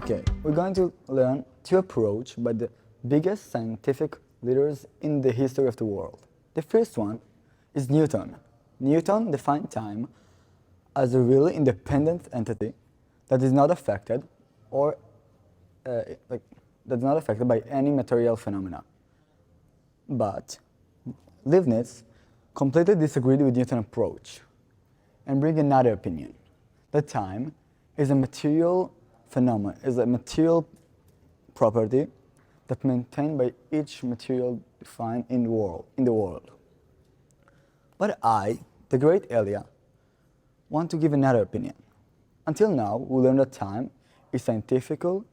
Okay, we're going to learn two approaches by the biggest scientific leaders in the history of the world. The first one is Newton. Newton defined time as a really independent entity that is not affected or that's not affected by any material phenomena. But Leibniz completely disagreed with Newton's approach and bring another opinion, that time is a material phenomenon, is a material property that maintained by each material defined in the world. But I, the great Eliya, want to give another opinion. Until now, we learned that time is scientifical,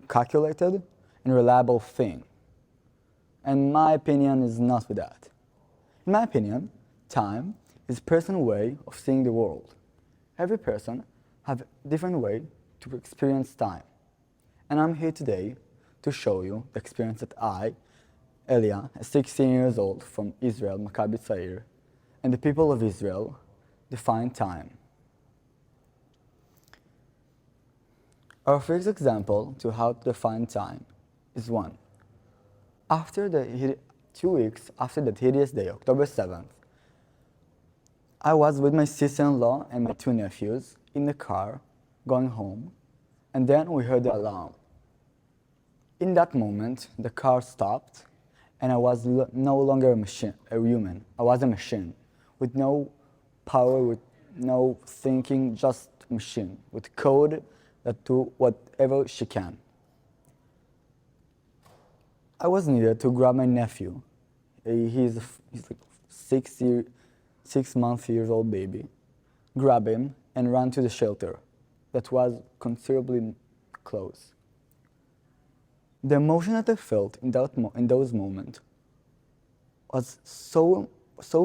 calculated, and reliable thing. And my opinion is not with that. In my opinion, time is a personal way of seeing the world. Every person has a different way to experience time. And I'm here today to show you the experience that I, Eliya, 16 years old from Israel, Maccabi Tzair, and the people of Israel define time. Our first example to how to define time is one. 2 weeks after that hideous day, October 7th, I was with my sister-in-law and my two nephews in the car going home, and then we heard the alarm. In that moment, the car stopped, and I was no longer a human. I was a machine with no power, with no thinking, just a machine with code that do whatever she can. I was needed to grab my nephew. He's like 6-month-old baby. Grab him and run to the shelter that was considerably close. The emotion that I felt in those moments was so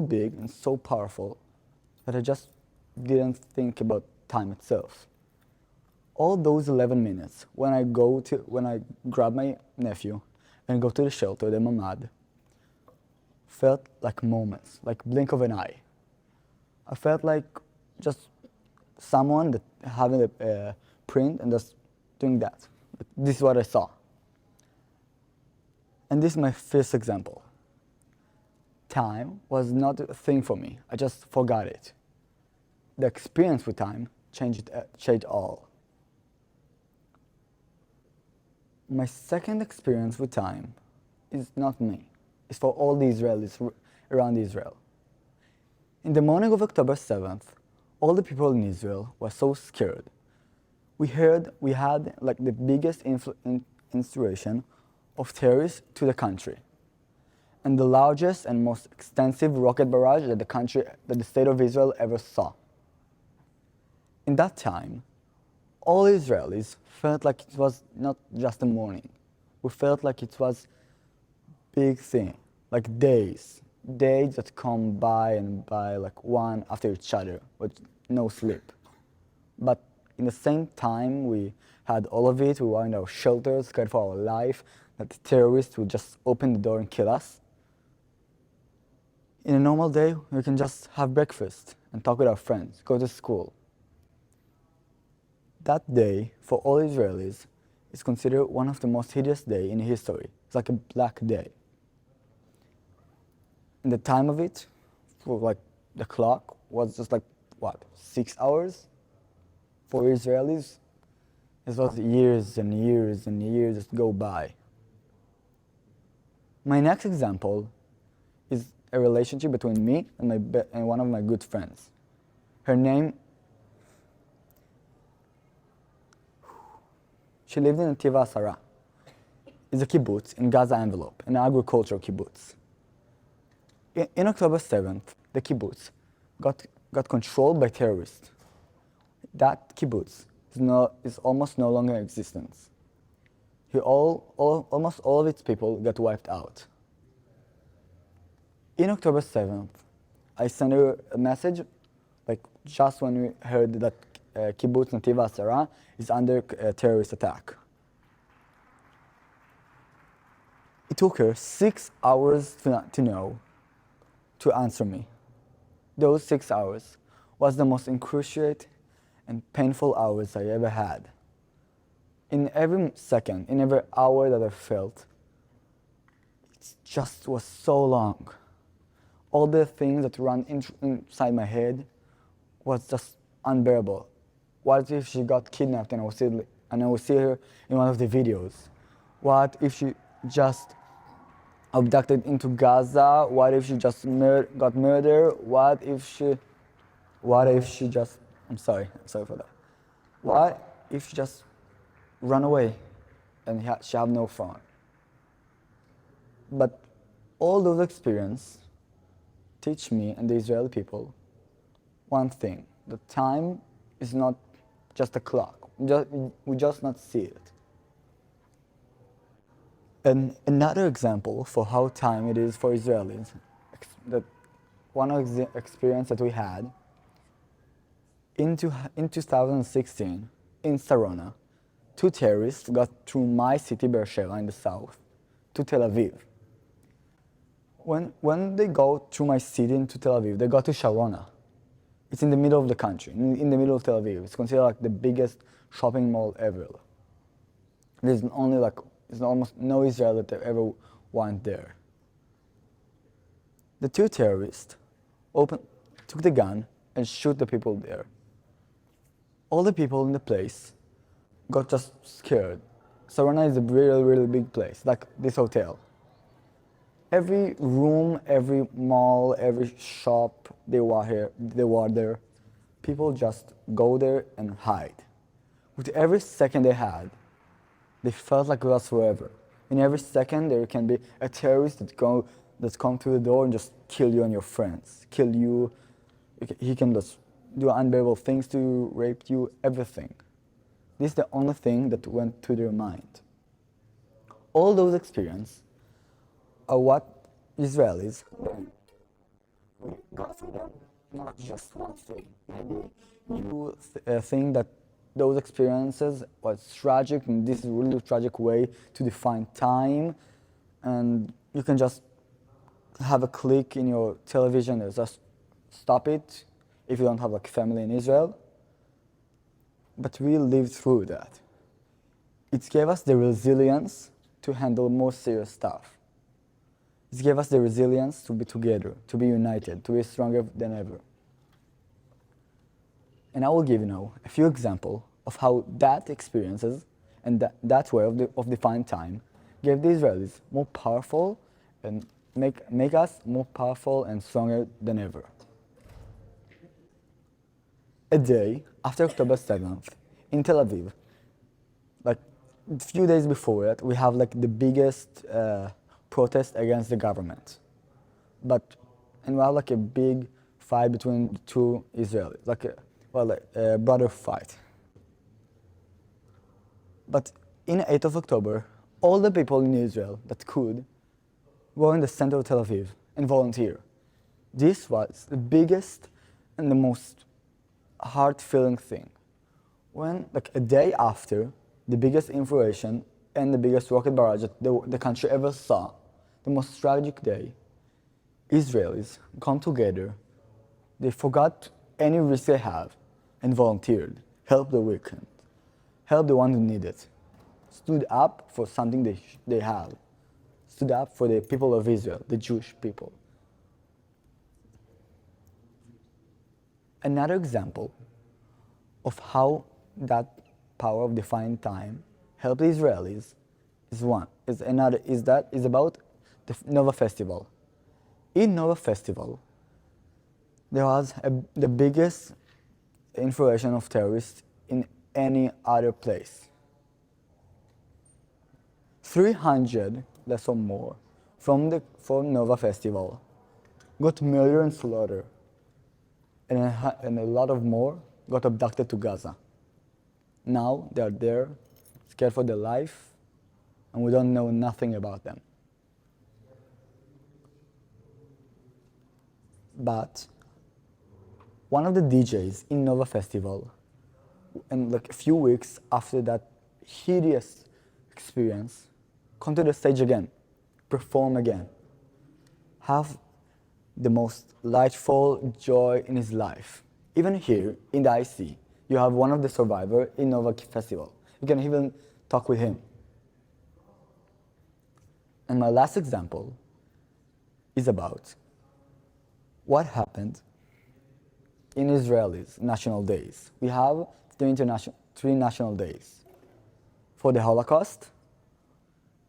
big and so powerful that I just didn't think about time itself. All those 11 minutes when I grab my nephew and go to the shelter, the mamad, felt like moments, like blink of an eye. I felt like just someone that having a print and just doing that. This is what I saw. And this is my first example. Time was not a thing for me. I just forgot it. The experience with time changed all. My second experience with time is not me. It's for all the Israelis around Israel. In the morning of October 7th, all the people in Israel were so scared. We had like the biggest installation of terrorists to the country, and the largest and most extensive rocket barrage that the state of Israel ever saw. In that time, all Israelis felt like it was not just a morning. We felt like it was big thing, like days that come by and by, like one after each other with no sleep. But in the same time, we had all of it. We were in our shelters, scared for our life, that the terrorists would just open the door and kill us. In a normal day, we can just have breakfast and talk with our friends, go to school. That day, for all Israelis, is considered one of the most hideous days in history. It's like a black day. And the time of it, for like the clock, was just like, 6 hours? For Israelis, it was years and years and years that go by. My next example is a relationship between me and one of my good friends. Her name, she lived in Tiva Asara. It's a kibbutz in Gaza envelope, an agricultural kibbutz. In October 7th, the kibbutz got controlled by terrorists. That kibbutz is almost no longer in existence. Almost all of its people got wiped out. In October 7th, I sent her a message, like just when we heard that kibbutz Tiva Asara is under a terrorist attack. It took her 6 hours to answer me. Those 6 hours was the most excruciating and painful hours I ever had. In every second, in every hour that I felt, it just was so long. All the things that run inside my head was just unbearable. What if she got kidnapped and I would see her in one of the videos? What if she just abducted into Gaza? What if she just got murdered? What if she just, I'm sorry for that. What if she just ran away and she had no phone? But all those experiences teach me and the Israeli people one thing: that time is not just a clock. We just not see it. And another example for how time it is for Israelis, that one of the experience that we had in 2016 in Sarona, two terrorists got through my city, Beersheba, in the south, to Tel Aviv. When they go through my city into Tel Aviv, they go to Sharona. It's in the middle of the country, in the middle of Tel Aviv. It's considered like the biggest shopping mall ever. There's almost no Israeli that ever went there. The two terrorists took the gun and shoot the people there. All the people in the place got just scared. Sarona is a really, really big place, like this hotel. Every room, every mall, every shop they were there, people just go there and hide. With every second they had, they felt like it was forever. In every second there can be a terrorist that's come through the door and just kill you and your friends, kill you. He can just do unbearable things to you, rape you, everything. This is the only thing that went through their mind. All those experiences are what Israelis got from them, not just one thing. Maybe you think that those experiences was tragic, and this is a really tragic way to define time, and you can just have a click in your television and just stop it if you don't have like family in Israel. But we lived through that. It gave us the resilience to handle more serious stuff. It gave us the resilience to be together, to be united, to be stronger than ever. And I will give you now a few examples of how that experiences and that way of defining time gave the Israelis more powerful and make us more powerful and stronger than ever. A day after October 7th in Tel Aviv, like a few days before it, we have like the biggest protest against the government. And we have like a big fight between the two Israelis, like a brother fight. But in 8th of October, all the people in Israel that could go in the center of Tel Aviv and volunteer. This was the biggest and the most heart-filling thing. When, like a day after the biggest insurrection and the biggest rocket barrage that the country ever saw, the most tragic day, Israelis come together, they forgot any risk they have and volunteered, helped the weakened, helped the one who needed it, stood up for something they have, stood up for the people of Israel, the Jewish people. Another example of how that power of defining time helped the Israelis is about the Nova Festival. In Nova Festival, there was the biggest infiltration of terrorists in any other place. 300, less or more, from Nova Festival got murdered and slaughtered, and a lot of more got abducted to Gaza. Now they are there, scared for their life, and we don't know nothing about them. But one of the DJs in Nova Festival, and like a few weeks after that hideous experience, come to the stage again, perform again, have the most delightful joy in his life. Even here in the IC, you have one of the survivors in Nova Festival. You can even talk with him. And my last example is about what happened in Israelis' national days. We have three national days: for the Holocaust,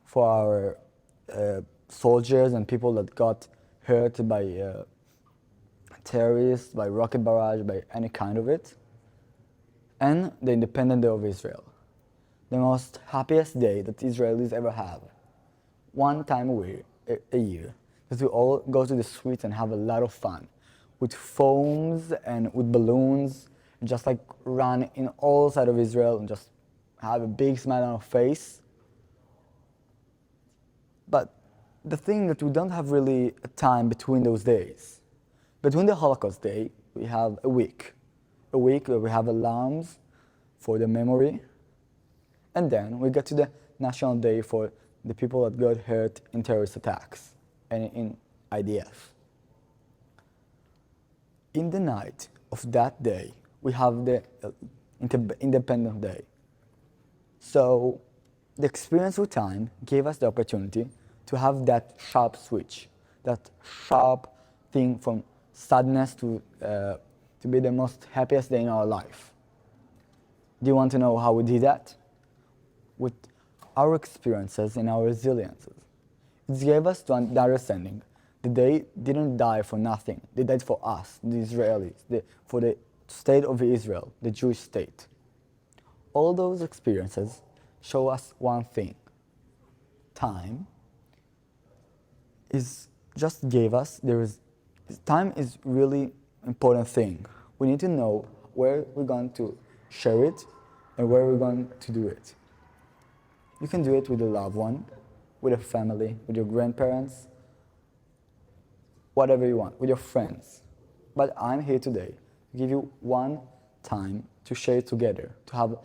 for our soldiers and people that got hurt by terrorists, by rocket barrage, by any kind of it, and the Independence Day of Israel, the most happiest day that Israelis ever have. One time a year, that we all go to the streets and have a lot of fun with foams and with balloons, and just like run in all sides of Israel and just have a big smile on our face. But the thing that we don't have really a time between those days. Between the Holocaust Day, we have a week where we have alarms for the memory, and then we get to the National Day for the people that got hurt in terrorist attacks and in IDF. In the night of that day, we have the Independence Day. So the experience with time gave us the opportunity to have that sharp switch, that sharp thing from sadness to be the most happiest day in our life. Do you want to know how we did that? With our experiences and our resiliences. It gave us the understanding that they didn't die for nothing. They died for us, the Israelis, for the state of Israel, the Jewish state. All those experiences show us one thing. Time time is really important thing. We need to know where we're going to share it and where we're going to do it. You can do it with a loved one, with a family, with your grandparents, whatever you want, with your friends. But I'm here today to give you one time to share it together, to have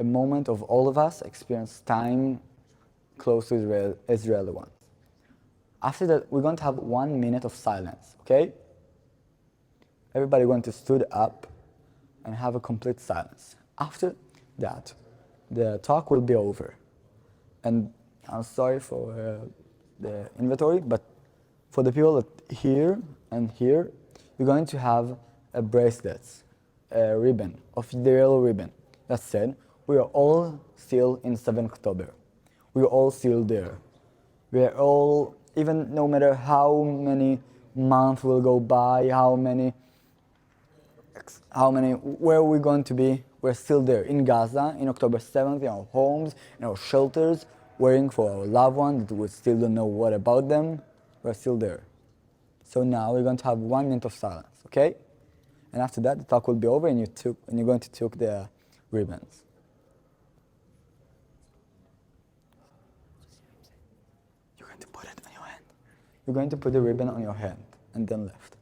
a moment of all of us experience time close to Israeli ones. After that, we're going to have 1 minute of silence, okay? Everybody going to stood up and have a complete silence. After that, the talk will be over. And I'm sorry for the inventory, but for the people that here and here, we're going to have a bracelet, a ribbon, of the yellow ribbon that said, we are all still in 7th October. We are all still there. We are all, even no matter how many months will go by, where we're going to be, we're still there in Gaza, in October 7th, in our homes, in our shelters, waiting for our loved ones that we still don't know what about them. We're still there. So now we're going to have 1 minute of silence, okay? And after that, the talk will be over and you're going to take the ribbons. You're going to put it on your hand. You're going to put the ribbon on your hand and then left.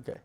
Okay.